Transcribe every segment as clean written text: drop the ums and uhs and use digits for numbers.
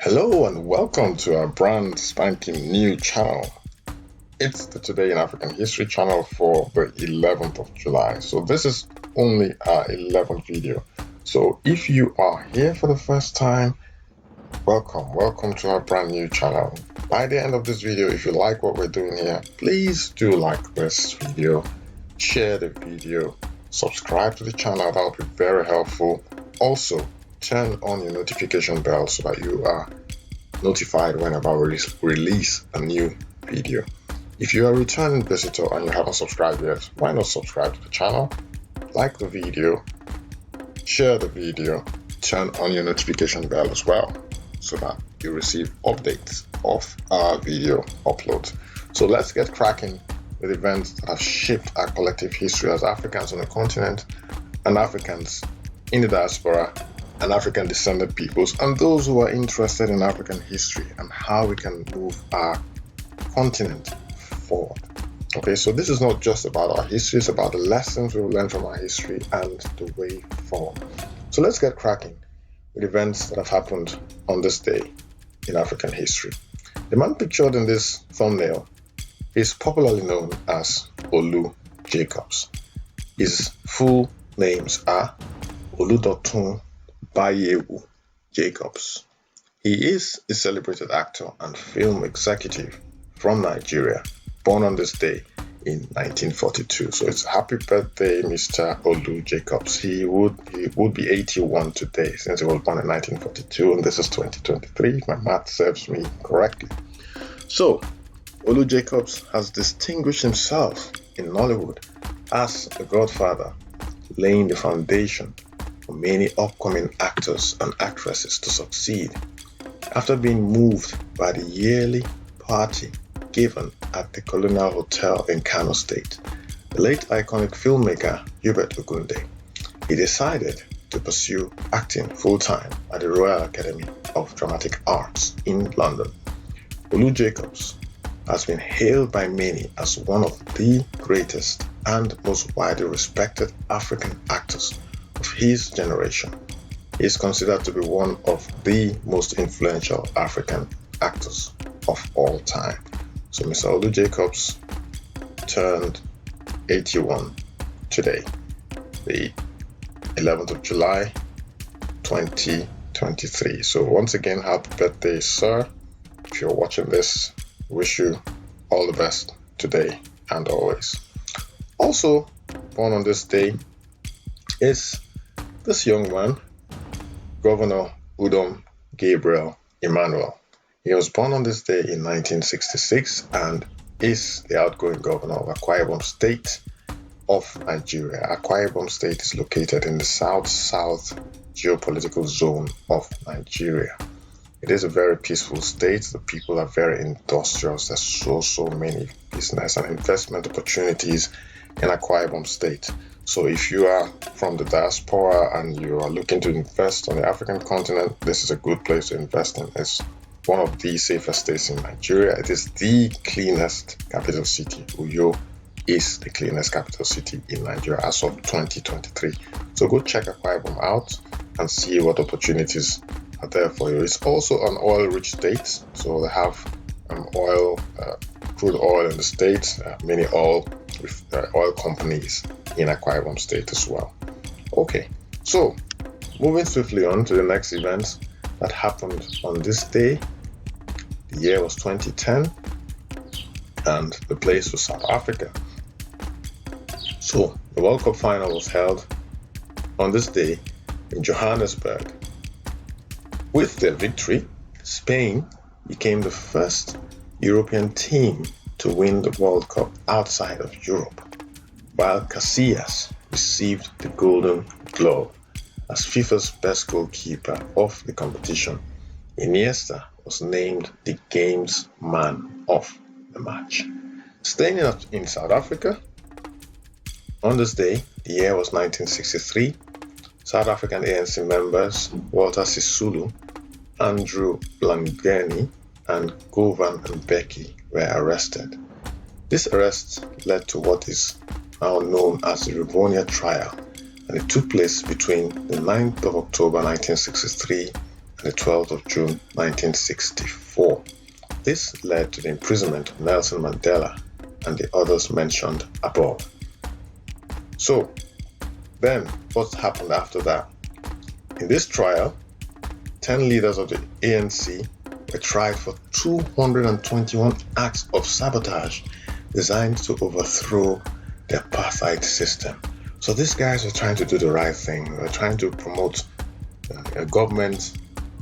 Hello and welcome to our brand spanking new channel. It's the Today in African History channel for the 11th of July. So this is only our 11th video. So if you are here for the first time, welcome to our brand new channel. By the end of this video, if you like what we're doing here, please do like this video, share the video, subscribe to the channel. That will be very helpful. Also, turn on your notification bell so that you are notified whenever we release a new video. If you are a returning visitor and you haven't subscribed yet, why not subscribe to the channel, like the video, share the video, turn on your notification bell as well so that you receive updates of our video uploads. So let's get cracking with events that have shaped our collective history as Africans on the continent and Africans in the diaspora and African descended peoples, and those who are interested in African history and how we can move our continent forward. Okay, so this is not just about our history, it's about the lessons we've learned from our history and the way forward. So let's get cracking with events that have happened on this day in African history. The man pictured in this thumbnail is popularly known as Olu Jacobs. His full names are Olu Jacobs. He is a celebrated actor and film executive from Nigeria, born on this day in 1942. So it's happy birthday, Mr. Olu Jacobs. He would be 81 today since he was born in 1942, and this is 2023 if my math serves me correctly. So Olu Jacobs has distinguished himself in Nollywood as the godfather, laying the foundation for many upcoming actors and actresses to succeed. After being moved by the yearly party given at the Colonial Hotel in Kano State, the late iconic filmmaker Hubert Ogunde, he decided to pursue acting full-time at the Royal Academy of Dramatic Arts in London. Olu Jacobs has been hailed by many as one of the greatest and most widely respected African actors of his generation. He is considered to be one of the most influential African actors of all time. So Mr. Olu Jacobs turned 81 today, the 11th of July, 2023. So once again, happy birthday, sir. If you're watching this, wish you all the best today and always. Also born on this day is this young man, Governor Udon Gabriel Emmanuel. He was born on this day in 1966 and is the outgoing governor of Akwa Ibom State of Nigeria. Akwa Ibom State is located in the south-south geopolitical zone of Nigeria. It is a very peaceful state. The people are very industrious. There's so many business and investment opportunities in Akwa Ibom State. So if you are from the diaspora and you are looking to invest on the African continent, this is a good place to invest in. It's one of the safest states in Nigeria. It is the cleanest capital city. Uyo is the cleanest capital city in Nigeria as of 2023. So go check Akwa Ibom out and see what opportunities are there for you. It's also an oil-rich state, so they have crude oil in the state, many oil companies in Akwa Ibom State as well. Okay, so moving swiftly on to the next event that happened on this day. The year was 2010 and the place was South Africa. So the World Cup final was held on this day in Johannesburg. With their victory, Spain became the first European team to win the World Cup outside of Europe, while Casillas received the Golden Glove as FIFA's best goalkeeper of the competition. Iniesta was named the game's man of the match. Staying in South Africa, on this day, the year was 1963, South African ANC members Walter Sisulu, Andrew Blangeni, and Govan Mbeki were arrested. This arrest led to what is now known as the Rivonia Trial, and it took place between the 9th of October 1963 the 12th of June 1964. This led to the imprisonment of Nelson Mandela and the others mentioned above. So, then what happened after that? In this trial, 10 leaders of the ANC were tried for 221 acts of sabotage designed to overthrow the apartheid system. So these guys were trying to do the right thing. They were trying to promote a government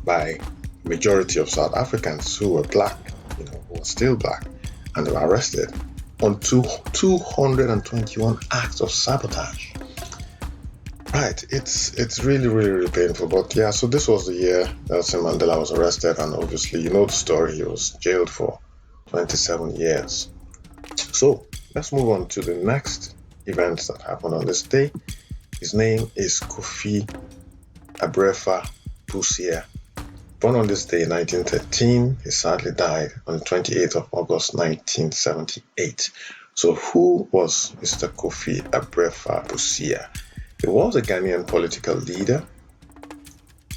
by majority of South Africans who were black, who were still black, and they were arrested on 221 acts of sabotage. Right, it's really, really, really painful. But yeah, so this was the year Nelson Mandela was arrested, and obviously you know the story. He was jailed for 27 years. So let's move on to the next events that happened on this day. His name is Kofi Abrefa Busia. Born on this day in 1913, he sadly died on the 28th of August 1978. So who was Mr. Kofi Abrefa Busia? He was a Ghanaian political leader,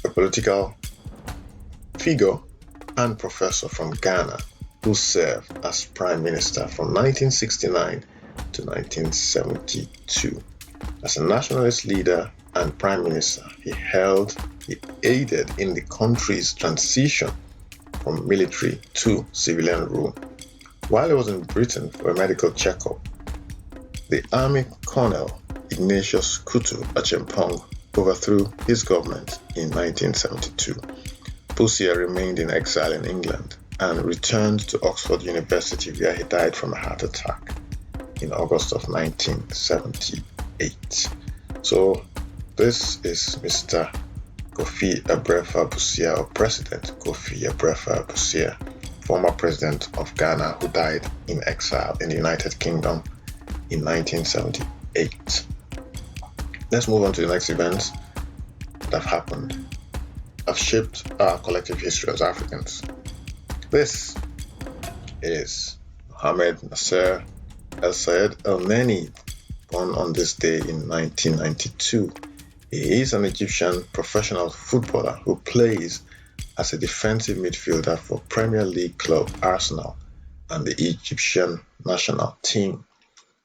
a political figure, and professor from Ghana who served as Prime Minister from 1969 to 1972. As a nationalist leader and Prime Minister, he aided in the country's transition from military to civilian rule. While he was in Britain for a medical checkup, the Army Colonel Ignatius Kutu Acheampong overthrew his government in 1972. Busia remained in exile in England and returned to Oxford University, where he died from a heart attack in August of 1978. So this is Mr. Kofi Abrefa Busia, or President Kofi Abrefa Busia, former president of Ghana, who died in exile in the United Kingdom in 1978. Let's move on to the next events that have happened, have shaped our collective history as Africans. This is Mohamed Elneny, born on this day in 1992. He is an Egyptian professional footballer who plays as a defensive midfielder for Premier League club Arsenal and the Egyptian national team.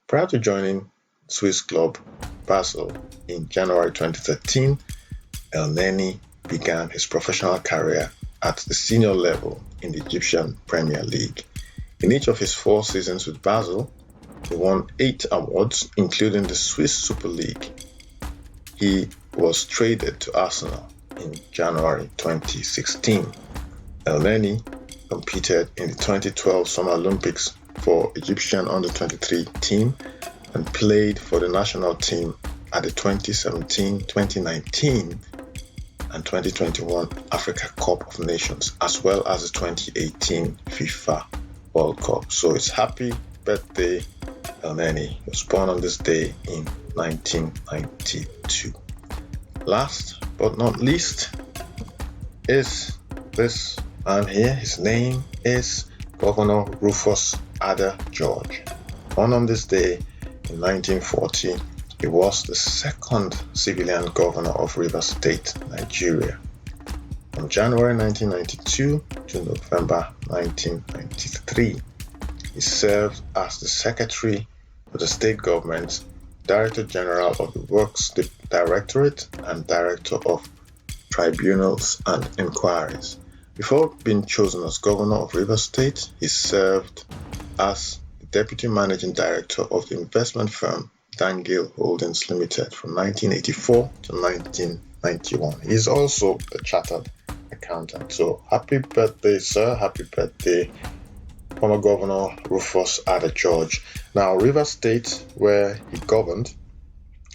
Prior to joining Swiss club Basel in January 2013, Elneny began his professional career at the senior level in the Egyptian Premier League. In each of his 4 seasons with Basel, he won 8 awards, including the Swiss Super League. He was traded to Arsenal in January 2016. Elneny competed in the 2012 Summer Olympics for Egyptian under-23 team and played for the national team at the 2017, 2019 and 2021 Africa Cup of Nations, as well as the 2018 FIFA World Cup. So it's happy birthday, Elneny. He was born on this day in 1992. Last but not least is this man here. His name is Governor Rufus Ada George. Born on this day in 1940, he was the second civilian governor of Rivers State, Nigeria. From January 1992 to November 1993, he served as the Secretary of the State Government, Director General of the Works Directorate, and Director of Tribunals and Inquiries. Before being chosen as Governor of Rivers State, he served as the Deputy Managing Director of the investment firm Dangill Holdings Limited from 1984 to 1991. He's also a chartered accountant. So happy birthday, sir. Happy birthday, former Governor Rufus Ada George. Now, Rivers State, where he governed,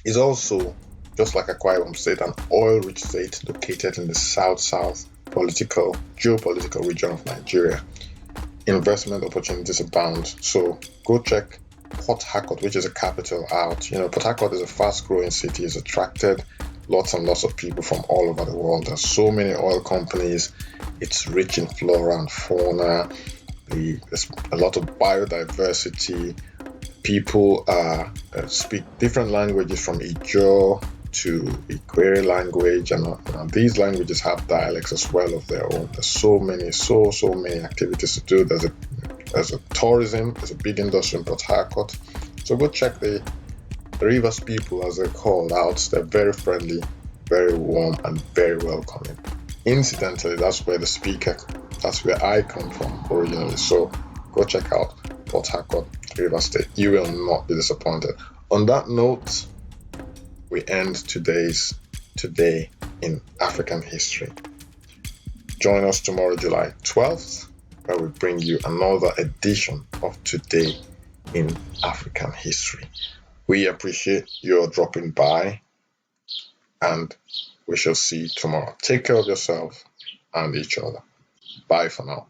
is also, just like Akwa Ibom State, an oil-rich state located in the south-south geopolitical region of Nigeria. Investment opportunities abound. So go check Port Harcourt, which is a capital, out. Port Harcourt is a fast-growing city. It's attracted lots and lots of people from all over the world. There's so many oil companies. It's rich in flora and fauna. There's a lot of biodiversity. People speak different languages, from Ijaw to Equatorial language, and these languages have dialects as well of their own. There's so many activities to do. There's a tourism, there's a big industry in Port Harcourt. So go check the Rivers people, as they're called, out. They're very friendly, very warm, and very welcoming. Incidentally, that's where I come from originally. So go check out Port Harcourt, Rivers State. You will not be disappointed. On that note, we end Today in African History. Join us tomorrow, July 12th, where we bring you another edition of Today in African History. We appreciate your dropping by, and we shall see you tomorrow. Take care of yourself and each other. Bye for now.